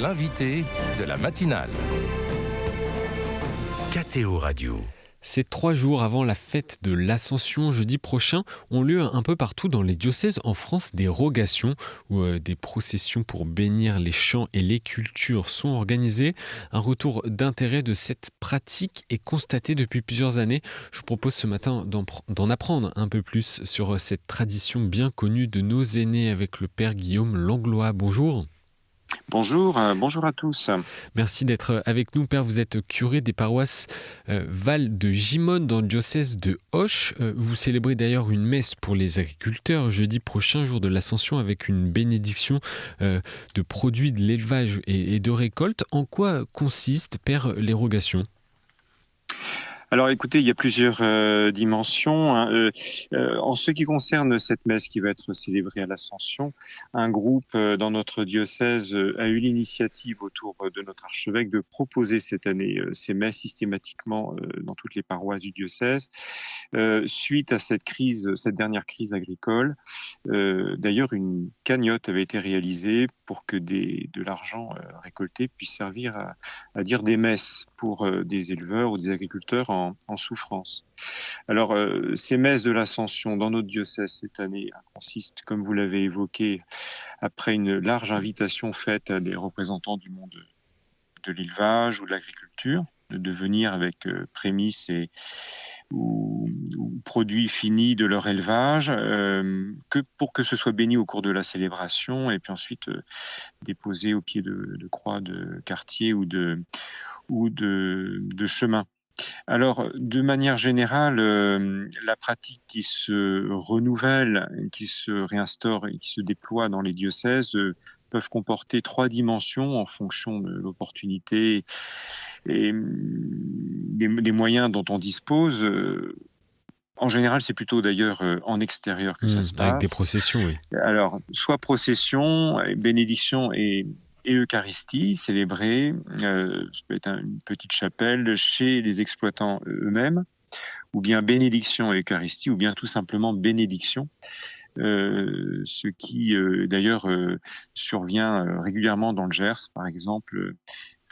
l'invité de la matinale. KTO Radio. Ces 3 jours avant la fête de l'Ascension, jeudi prochain, ont lieu un peu partout dans les diocèses en France des rogations où des processions pour bénir les champs et les cultures sont organisées. Un retour d'intérêt de cette pratique est constaté depuis plusieurs années. Je vous propose ce matin d'en apprendre un peu plus sur cette tradition bien connue de nos aînés avec le Père Guillaume Langlois. Bonjour. Bonjour à tous. Merci d'être avec nous, Père. Vous êtes curé des paroisses Val de Gimone dans le diocèse de Auch. Vous célébrez d'ailleurs une messe pour les agriculteurs jeudi prochain, jour de l'Ascension, avec une bénédiction de produits de l'élevage et de récolte. En quoi consiste, Père, l'érogation ? Alors écoutez, il y a plusieurs dimensions. En ce qui concerne cette messe qui va être célébrée à l'Ascension, un groupe dans notre diocèse a eu l'initiative autour de notre archevêque de proposer cette année ces messes systématiquement dans toutes les paroisses du diocèse. Suite à cette dernière crise agricole, d'ailleurs une cagnotte avait été réalisée pour que de l'argent récolté puisse servir à dire des messes pour des éleveurs ou des agriculteurs en souffrance. Alors, ces messes de l'Ascension dans notre diocèse cette année consistent, comme vous l'avez évoqué, après une large invitation faite à des représentants du monde de l'élevage ou de l'agriculture, de venir avec prémices ou produits finis de leur élevage, pour que ce soit béni au cours de la célébration et puis ensuite déposé au pied de croix de quartier ou de chemin. Alors, de manière générale, la pratique qui se renouvelle, qui se réinstaure et qui se déploie dans les diocèses peuvent comporter 3 dimensions en fonction de l'opportunité et des moyens dont on dispose. En général, c'est plutôt d'ailleurs en extérieur que ça se passe. Avec des processions, oui. Alors, soit procession, bénédiction et Eucharistie célébrée, ça peut être une petite chapelle chez les exploitants eux-mêmes, ou bien bénédiction et Eucharistie, ou bien tout simplement bénédiction, ce qui d'ailleurs survient régulièrement dans le Gers, par exemple.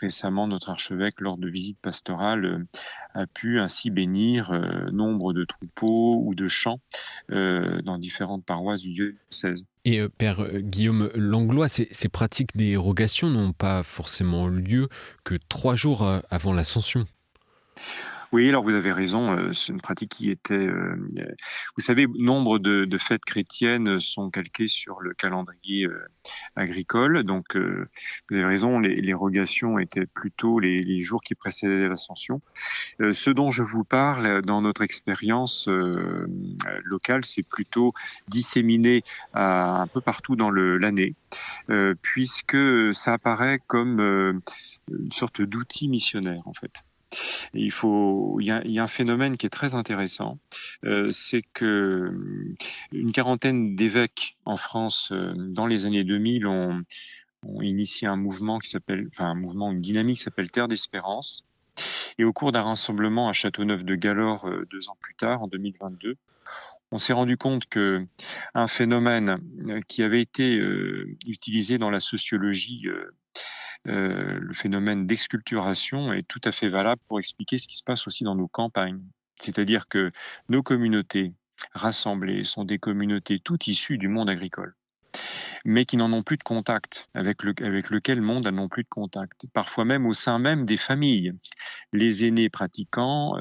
Récemment, notre archevêque, lors de visites pastorales, a pu ainsi bénir nombre de troupeaux ou de champs dans différentes paroisses du diocèse. Et Père Guillaume Langlois, ces pratiques d'érogation n'ont pas forcément lieu que 3 jours avant l'Ascension. Oui, alors vous avez raison, c'est une pratique qui était... vous savez, nombre de fêtes chrétiennes sont calquées sur le calendrier agricole, donc vous avez raison, les rogations étaient plutôt les jours qui précédaient l'Ascension. Ce dont je vous parle dans notre expérience locale, c'est plutôt disséminé un peu partout dans l'année, puisque ça apparaît comme une sorte d'outil missionnaire en fait. Et il y a un phénomène qui est très intéressant, c'est que une quarantaine d'évêques en France dans les années 2000 ont initié un mouvement une dynamique qui s'appelle Terre d'Espérance. Et au cours d'un rassemblement à Châteauneuf-de-Galor 2 ans plus tard, en 2022, on s'est rendu compte que un phénomène qui avait été utilisé dans la sociologie, le phénomène d'exculturation est tout à fait valable pour expliquer ce qui se passe aussi dans nos campagnes. C'est-à-dire que nos communautés rassemblées sont des communautés toutes issues du monde agricole, mais qui n'en ont plus de contact, avec lequel le monde n'en plus de contact. Parfois même au sein même des familles. Les aînés pratiquant,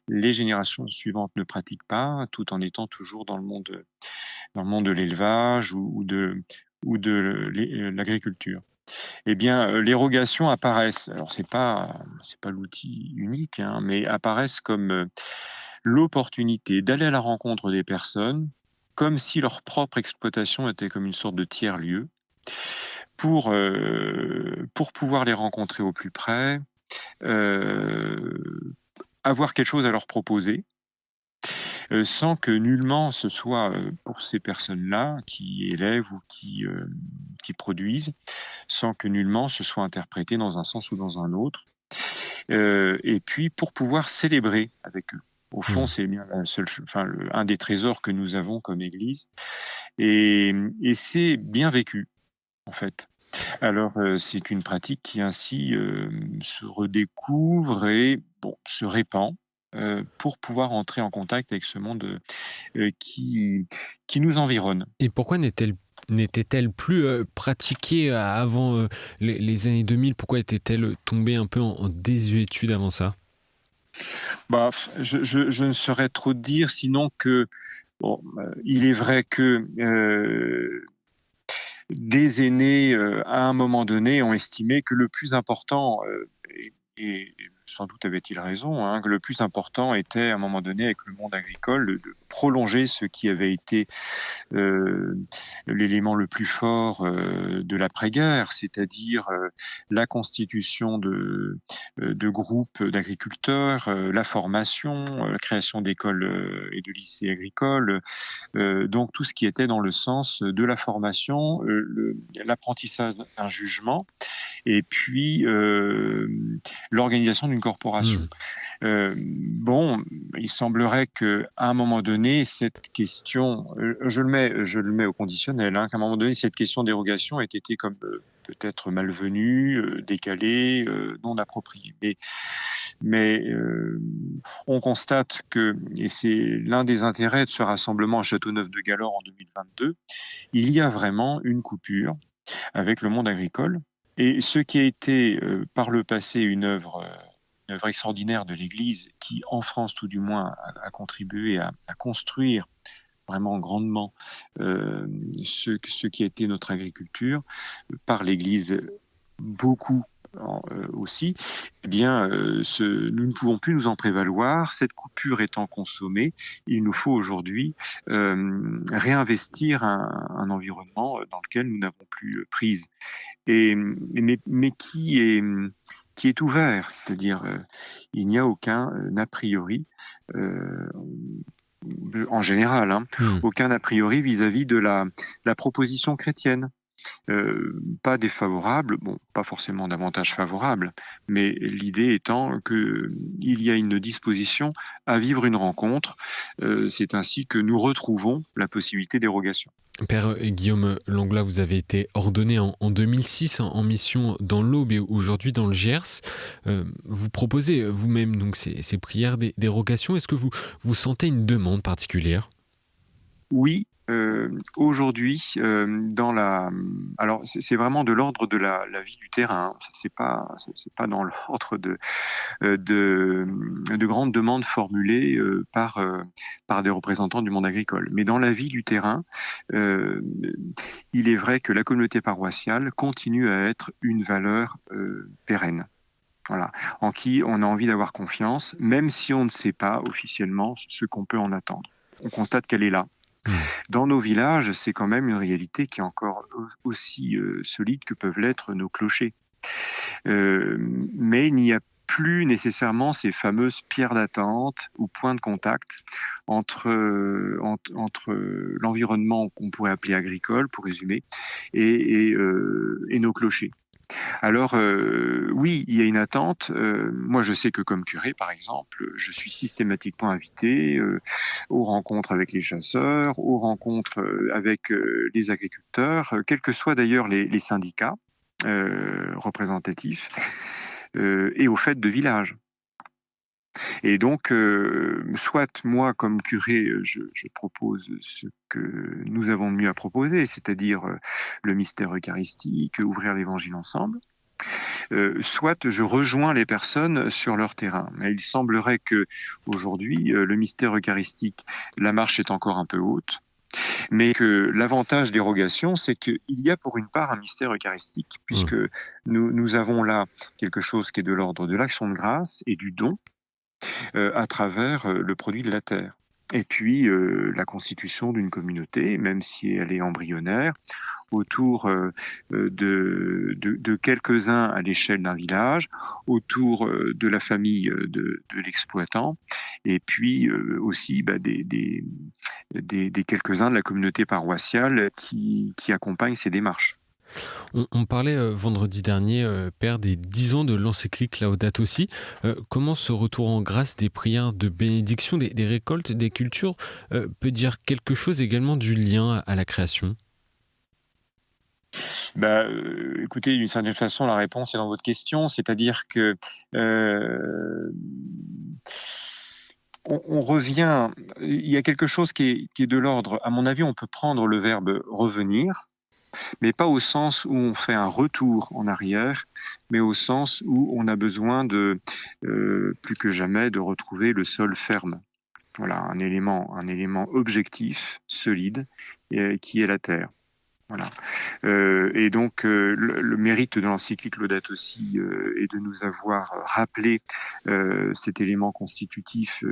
les générations suivantes ne pratiquent pas, tout en étant toujours dans le monde de l'élevage ou de l'agriculture. Eh bien, les rogations apparaissent. Alors, c'est pas l'outil unique, hein, mais apparaissent comme l'opportunité d'aller à la rencontre des personnes, comme si leur propre exploitation était comme une sorte de tiers-lieu, pour pouvoir les rencontrer au plus près, avoir quelque chose à leur proposer. Sans que nullement ce soit pour ces personnes-là qui élèvent ou qui produisent, sans que nullement ce soit interprété dans un sens ou dans un autre. Et puis pour pouvoir célébrer avec eux. Au fond, c'est bien un des trésors que nous avons comme Église. Et c'est bien vécu, en fait. Alors, c'est une pratique qui ainsi, se redécouvre et bon, se répand, pour pouvoir entrer en contact avec ce monde, qui nous environne. Et pourquoi n'était-elle plus pratiquée avant les années 2000? Pourquoi était-elle tombée un peu en désuétude avant ça? Bah, je ne saurais trop dire sinon que, bon, il est vrai que, des aînés, à un moment donné, ont estimé que le plus important, et sans doute avait-il raison, hein, que le plus important était, à un moment donné, avec le monde agricole, de prolonger ce qui avait été euh, l'élément le plus fort de l'après-guerre, c'est-à-dire la constitution de groupes d'agriculteurs, la formation, la création d'écoles et de lycées agricoles, donc tout ce qui était dans le sens de la formation, l'apprentissage d'un jugement et puis l'organisation d'une corporation. Mmh. Bon, il semblerait qu'à un moment donné, cette question, je le mets au conditionnel, hein, qu'à un moment donné, cette question de dérogation ait été comme peut-être malvenue, décalée, non appropriée. Mais on constate que, et c'est l'un des intérêts de ce rassemblement à Châteauneuf-de-Galor en 2022, il y a vraiment une coupure avec le monde agricole. Et ce qui a été par le passé une œuvre extraordinaire de l'Église, qui en France tout du moins a contribué à construire vraiment grandement ce qui a été notre agriculture, par l'Église beaucoup aussi, eh bien, nous ne pouvons plus nous en prévaloir. Cette coupure étant consommée, il nous faut aujourd'hui réinvestir un environnement dans lequel nous n'avons plus prise. Mais qui est ouvert, c'est-à-dire il n'y a aucun a priori, euh, en général, hein, Mmh. aucun a priori vis-à-vis de la proposition chrétienne. Pas défavorable, bon, pas forcément davantage favorable, mais l'idée étant que il y a une disposition à vivre une rencontre. C'est ainsi que nous retrouvons la possibilité d'érogation. Père Guillaume Langlois, vous avez été ordonné en 2006 en mission dans l'Aube et aujourd'hui dans le Gers. Vous proposez vous-même donc ces prières d'érogation. Est-ce que vous sentez une demande particulière? Oui, aujourd'hui, alors c'est vraiment de l'ordre de la vie du terrain, hein. C'est pas dans l'ordre de grandes demandes formulées par des représentants du monde agricole. Mais dans la vie du terrain, euh, il est vrai que la communauté paroissiale continue à être une valeur pérenne. Voilà, en qui on a envie d'avoir confiance, même si on ne sait pas officiellement ce qu'on peut en attendre. On constate qu'elle est là. Mmh. Dans nos villages, c'est quand même une réalité qui est encore aussi solide que peuvent l'être nos clochers. Mais il n'y a plus nécessairement ces fameuses pierres d'attente ou points de contact entre l'environnement qu'on pourrait appeler agricole, pour résumer, et nos clochers. Alors oui, il y a une attente. Moi, je sais que comme curé, par exemple, je suis systématiquement invité aux rencontres avec les chasseurs, aux rencontres avec les agriculteurs, quels que soient d'ailleurs les syndicats représentatifs, et aux fêtes de village. Et donc, soit moi, comme curé, je propose ce que nous avons de mieux à proposer, c'est-à-dire le mystère eucharistique, ouvrir l'évangile ensemble, soit je rejoins les personnes sur leur terrain. Mais il semblerait que aujourd'hui, le mystère eucharistique, la marche est encore un peu haute, mais que l'avantage d'érogation, c'est qu'il y a pour une part un mystère eucharistique, Mmh. puisque nous avons là quelque chose qui est de l'ordre de l'action de grâce et du don à travers le produit de la terre. Et puis la constitution d'une communauté, même si elle est embryonnaire, autour de quelques-uns à l'échelle d'un village, autour de la famille de l'exploitant, et puis aussi des quelques-uns de la communauté paroissiale qui accompagnent ces démarches. On parlait vendredi dernier, Père, des 10 ans de l'encyclique Laudato Si. Comment ce retour en grâce des prières de bénédiction, des récoltes, des cultures, peut dire quelque chose également du lien à la création? Écoutez, d'une certaine façon, la réponse est dans votre question, c'est-à-dire que on revient. Il y a quelque chose qui est de l'ordre. À mon avis, on peut prendre le verbe revenir, mais pas au sens où on fait un retour en arrière, mais au sens où on a besoin de plus que jamais de retrouver le sol ferme. Voilà, un élément objectif, solide, qui est la terre. Voilà. Et donc, le mérite de l'encyclique Laudato Si est de nous avoir rappelé cet élément constitutif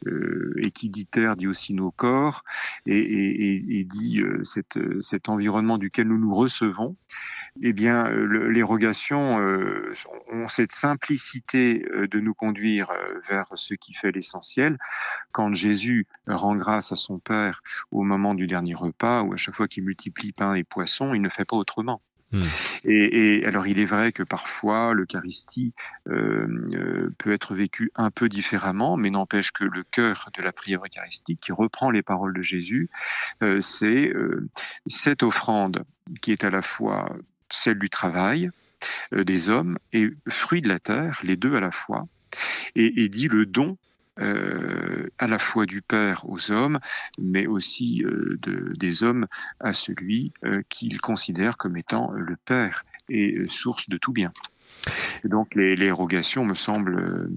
et qui dit terre dit aussi nos corps et dit cet environnement duquel nous nous recevons. Eh bien, les rogations ont cette simplicité de nous conduire vers ce qui fait l'essentiel. Quand Jésus rend grâce à son Père au moment du dernier repas, ou à chaque fois qu'il multiplie pain et poisson, il ne fait pas autrement. Et alors, il est vrai que parfois, l'Eucharistie peut être vécue un peu différemment, mais n'empêche que le cœur de la prière eucharistique, qui reprend les paroles de Jésus, c'est cette offrande qui est à la fois celle du travail des hommes et fruit de la terre, les deux à la fois, et dit le don à la fois du Père aux hommes, mais aussi des hommes à celui qu'ils considèrent comme étant le Père et source de tout bien. Et donc les rogations me semblent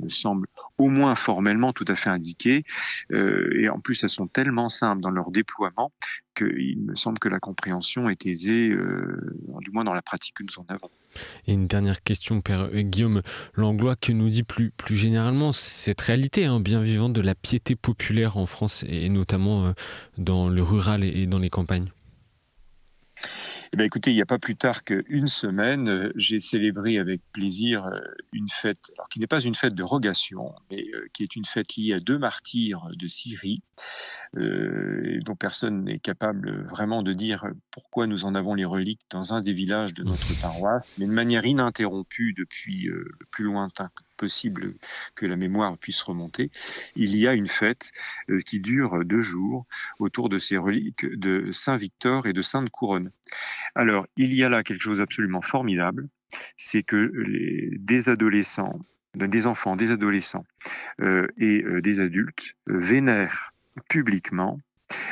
au moins formellement tout à fait indiquées, et en plus elles sont tellement simples dans leur déploiement qu'il me semble que la compréhension est aisée, du moins dans la pratique que nous en avons. Et une dernière question, Père Guillaume Langlois, que nous dit plus généralement cette réalité bien vivante de la piété populaire en France et notamment dans le rural et dans les campagnes? Eh bien, écoutez, il n'y a pas plus tard qu'une semaine, j'ai célébré avec plaisir une fête, alors qui n'est pas une fête de rogation, mais qui est une fête liée à 2 martyrs de Syrie, dont personne n'est capable vraiment de dire pourquoi nous en avons les reliques dans un des villages de notre paroisse, mais de manière ininterrompue depuis le plus lointain possible que la mémoire puisse remonter. Il y a une fête qui dure 2 jours autour de ces reliques de Saint Victor et de Sainte Couronne. Alors, il y a là quelque chose d'absolument formidable, c'est que des adolescents, des enfants, des adolescents et des adultes vénèrent publiquement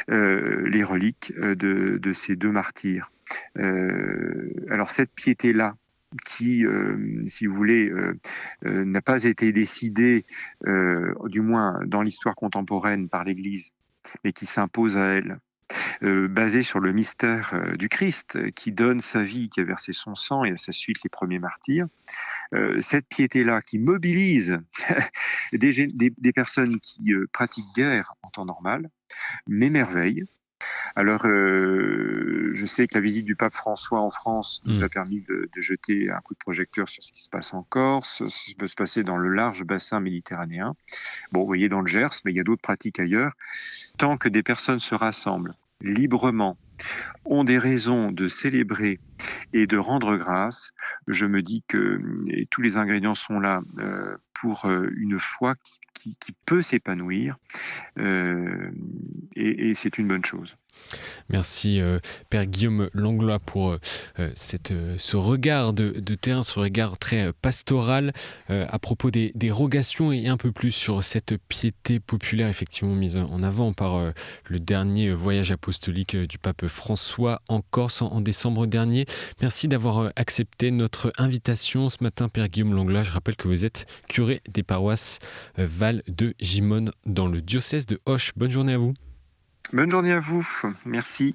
les reliques de ces 2 martyrs. Alors cette piété-là, qui, si vous voulez, n'a pas été décidée, du moins dans l'histoire contemporaine, par l'Église, mais qui s'impose à elle, basée sur le mystère du Christ, qui donne sa vie, qui a versé son sang, et à sa suite les premiers martyrs. Cette piété-là qui mobilise des personnes qui pratiquent guère en temps normal, m'émerveille. Alors, je sais que la visite du pape François en France nous a permis de jeter un coup de projecteur sur ce qui se passe en Corse, ce qui peut se passer dans le large bassin méditerranéen. Bon, vous voyez dans le Gers, mais il y a d'autres pratiques ailleurs. Tant que des personnes se rassemblent librement, ont des raisons de célébrer et de rendre grâce, je me dis que tous les ingrédients sont là pour une foi qui peut s'épanouir, et c'est une bonne chose. Merci Père Guillaume Langlois pour ce regard de terrain, ce regard très pastoral à propos des rogations et un peu plus sur cette piété populaire effectivement mise en avant par le dernier voyage apostolique du pape François en Corse en décembre dernier. Merci d'avoir accepté notre invitation ce matin, Père Guillaume Langlois. Je rappelle que vous êtes curé des paroisses Val de Gimone dans le diocèse de Auch. Bonne journée à vous. Bonne journée à vous, merci.